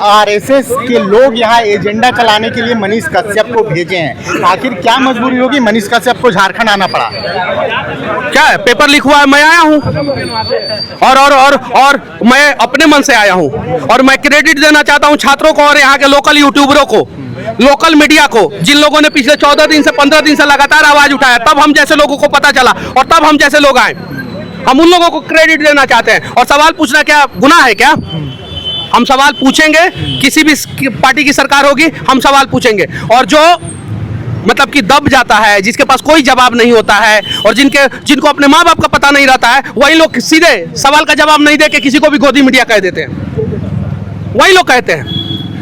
RSS के लोग यहाँ एजेंडा चलाने के लिए मनीष कश्यप को भेजे हैं। आखिर क्या मजबूरी होगी मनीष कश्यप को झारखंड आना पड़ा? क्या है, पेपर लिखा हुआ है, मैं आया हूँ और मैं अपने मन से आया हूँ और मैं क्रेडिट देना चाहता हूँ छात्रों को और यहाँ के लोकल यूट्यूबरों को, लोकल मीडिया को, जिन लोगों ने पिछले 14 दिन से 15 दिन से लगातार आवाज उठाया। तब हम जैसे लोगों को पता चला और तब हम जैसे लोग आए। हम उन लोगों को क्रेडिट देना चाहते हैं। और सवाल पूछना क्या गुनाह है क्या? हम सवाल पूछेंगे, किसी भी पार्टी की सरकार होगी हम सवाल पूछेंगे। और जो मतलब कि दब जाता है, जिसके पास कोई जवाब नहीं होता है और जिनको अपने माँ बाप का पता नहीं रहता है, वही लोग सीधे सवाल का जवाब नहीं दे के किसी को भी गोदी मीडिया कह देते हैं। वही लोग कहते हैं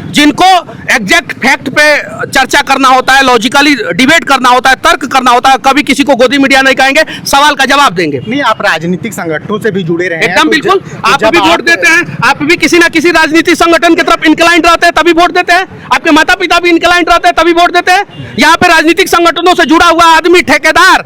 जिनको एग्जैक्ट फैक्ट पे चर्चा करना होता है, लॉजिकली डिबेट करना होता है, तर्क करना होता है, कभी किसी को गोदी मीडिया नहीं कहेंगे, सवाल का जवाब देंगे। नहीं, आप राजनीतिक संगठनों से भी जुड़े रहे हैं। एकदम बिल्कुल, आप भी वोट देते हैं, आप भी किसी ना किसी राजनीतिक संगठन की तरफ इंक्लाइंड रहते हैं तभी वोट देते हैं। आपके माता पिता भी इंक्लाइंड रहते हैं तभी वोट देते हैं। यहाँ पे राजनीतिक संगठनों से जुड़ा हुआ आदमी ठेकेदार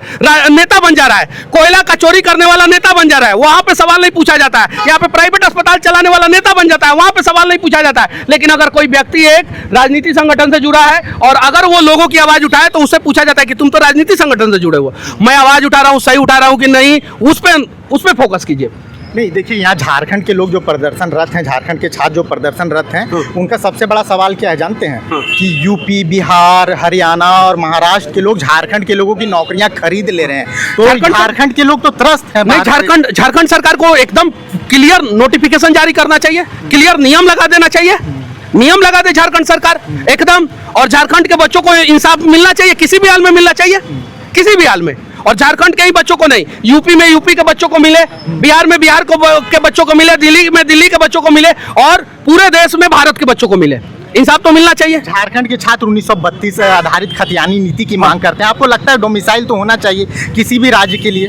नेता बन जा रहा है, कोयला का चोरी करने वाला नेता बन जा रहा है, वहां पे सवाल नहीं पूछा जाता है। यहाँ पे प्राइवेट अस्पताल चलाने वाला नेता बन जाता है, वहां पे सवाल नहीं पूछा जाता है। लेकिन अगर कोई व्यक्ति एक राजनीतिक संगठन से जुड़ा है और अगर वो लोगों की आवाज उठाए तो उससे पूछा जाता है कि तुम तो राजनीतिक संगठन से जुड़े हो, मैं आवाज उठा रहा हूं, सही उठा रहा हूं कि नहीं, उस पे फोकस कीजिए। नहीं, देखिए, यहाँ झारखंड के लोग जो प्रदर्शनरत हैं, झारखंड के छात्र जो प्रदर्शनरत हैं, उनका सबसे बड़ा सवाल क्या है जानते हैं? कि यूपी, बिहार, हरियाणा और महाराष्ट्र के लोग झारखंड के लोगों की नौकरियां खरीद ले रहे हैं। तो झारखंड के लोग तो त्रस्त हैं। नहीं, झारखंड सरकार को एकदम क्लियर नोटिफिकेशन जारी करना चाहिए, क्लियर नियम लगा देना चाहिए, नियम लगा दे झारखंड सरकार एकदम। और झारखंड के बच्चों को इंसाफ मिलना चाहिए, किसी भी हाल में मिलना चाहिए, किसी भी हाल में। और झारखंड के ही बच्चों को नहीं, यूपी में यूपी के बच्चों को मिले, बिहार में बिहार के बच्चों को मिले, दिल्ली में दिल्ली के बच्चों को मिले और पूरे देश में भारत के बच्चों को मिले। इंसाफ तो मिलना चाहिए। झारखंड के छात्र 1932 आधारित खतियानी नीति की मांग करते हैं। आपको लगता है डोमिसाइल तो होना चाहिए किसी भी राज्य के लिए?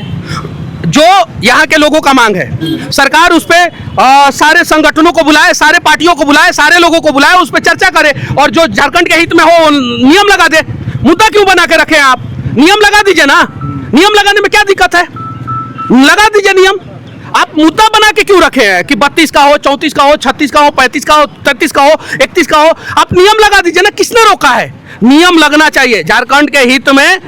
जो यहाँ के लोगों का मांग है, सरकार उस पर सारे संगठनों को बुलाए, सारे पार्टियों को बुलाए, सारे लोगों को बुलाए, उस पर चर्चा करे और जो झारखंड के हित में हो नियम लगा दे। मुद्दा क्यों बना के रखे आप? नियम लगा दीजिए ना। नियम लगाने में क्या दिक्कत है? लगा दीजिए नियम। आप मुद्दा बना के क्यों रखे हैं कि 32 का हो, 34 का हो, 36 का हो, 35 का हो, 33 का हो, 31 का हो? आप नियम लगा दीजिए ना। किसने रोका है? नियम लगना चाहिए। झारखंड के हित में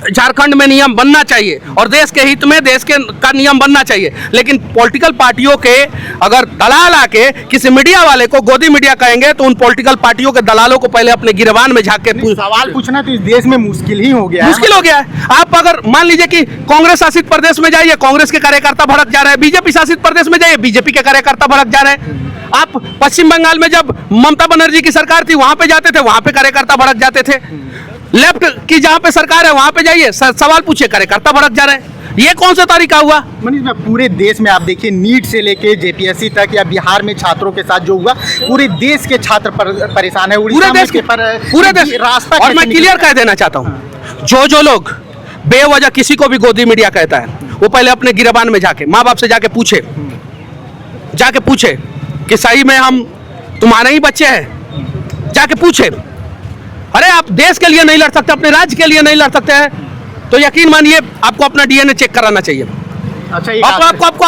झारखंड में नियम बनना चाहिए और देश के हित में देश का नियम बनना चाहिए। लेकिन पॉलिटिकल पार्टियों के अगर दलाल आके किसी मीडिया वाले को गोदी मीडिया कहेंगे तो उन पॉलिटिकल पार्टियों के दलालों को पहले अपने गिरबान में झांक के सवाल पूछना तो इस देश में मुश्किल ही हो गया है। मुश्किल हो गया है। आप अगर मान लीजिए कि कांग्रेस शासित प्रदेश में जाइए, कांग्रेस के कार्यकर्ता भड़क जा रहे हैं, बीजेपी शासित प्रदेश में जाइए, बीजेपी के कार्यकर्ता भड़क जा रहे हैं। आप पश्चिम बंगाल में जब ममता बनर्जी की सरकार थी वहां पे जाते थे, वहां पे कार्यकर्ता भड़क जाते थे। लेफ्ट की जहां पे सरकार है वहां पे जाइए, सवाल पूछिए, कार्यकर्ता भड़क जा रहे हैं। ये कौन सा तरीका हुआ? मनीष भाई, पूरे देश में आप देखिए, नीट से लेके जेपीएससी तक या बिहार में छात्रों के साथ जो हुआ, पूरे देश के छात्र परेशान है। पूरे देश रास्ता। और मैं क्लियर कह देना चाहता हूँ, जो लोग बेवजह किसी को भी गोदी मीडिया कहता है वो पहले अपने गिरबान में जाके माँ बाप से जाके पूछे कि सही में हम तुम्हारे ही बच्चे हैं। जाके पूछे। अरे आप देश के लिए नहीं लड़ सकते, अपने राज्य के लिए नहीं लड़ सकते हैं तो यकीन मानिए आपको अपना डीएनए चेक कराना चाहिए। अच्छा, आपको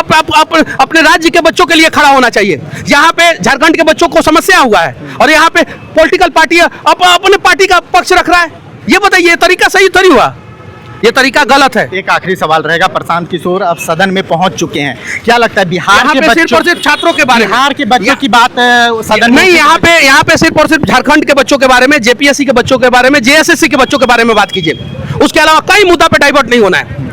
अपने राज्य के बच्चों के लिए खड़ा होना चाहिए। यहाँ पे झारखंड के बच्चों को समस्या हुआ है और यहाँ पे पॉलिटिकल पार्टी अपने पार्टी का पक्ष रख रहा है। ये बताइए, ये तरीका सही थोड़ी हुआ, ये तरीका गलत है। एक आखिरी सवाल रहेगा। प्रशांत किशोर अब सदन में पहुंच चुके हैं, क्या लगता है बिहार के बच्चों, सिर्फ छात्रों के बारे में, बिहार के बच्चों की बात सदन नहीं, यहाँ पे सिर्फ और सिर्फ झारखंड के बच्चों के बारे में, जेपीएससी के बच्चों के बारे में, जेएसएससी के बच्चों के बारे में बात कीजिए। उसके अलावा कई मुद्दा पे डाइवर्ट नहीं होना है।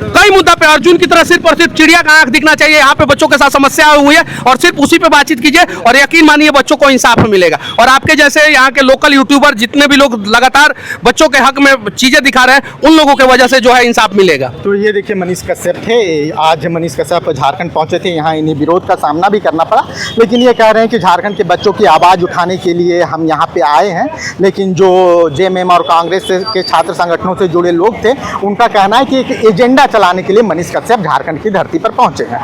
कई मुद्दा पे अर्जुन की तरह सिर्फ और सिर्फ चिड़िया का आंख दिखना चाहिए। यहाँ पे बच्चों के साथ समस्या हुई है और सिर्फ उसी पे बातचीत कीजिए और यकीन मानिए बच्चों को इंसाफ मिलेगा। और आपके जैसे यहाँ के लोकल यूट्यूबर जितने भी लोग लगातार बच्चों के हक में चीजें दिखा रहे हैं, उन लोगों की वजह से जो है इंसाफ मिलेगा। तो ये देखिए, मनीष कश्यप थे। आज मनीष कश्यप झारखंड पहुंचे थे, यहाँ इन्हें विरोध का सामना भी करना पड़ा, लेकिन ये कह रहे हैं कि झारखंड के बच्चों की आवाज़ उठाने के लिए हम यहाँ पे आए हैं। लेकिन जो जेएमएम और कांग्रेस के छात्र संगठनों से जुड़े लोग थे, उनका कहना है कि एक एजेंडा चलाने के लिए मनीष कश्यप झारखंड की धरती पर पहुंचे हैं।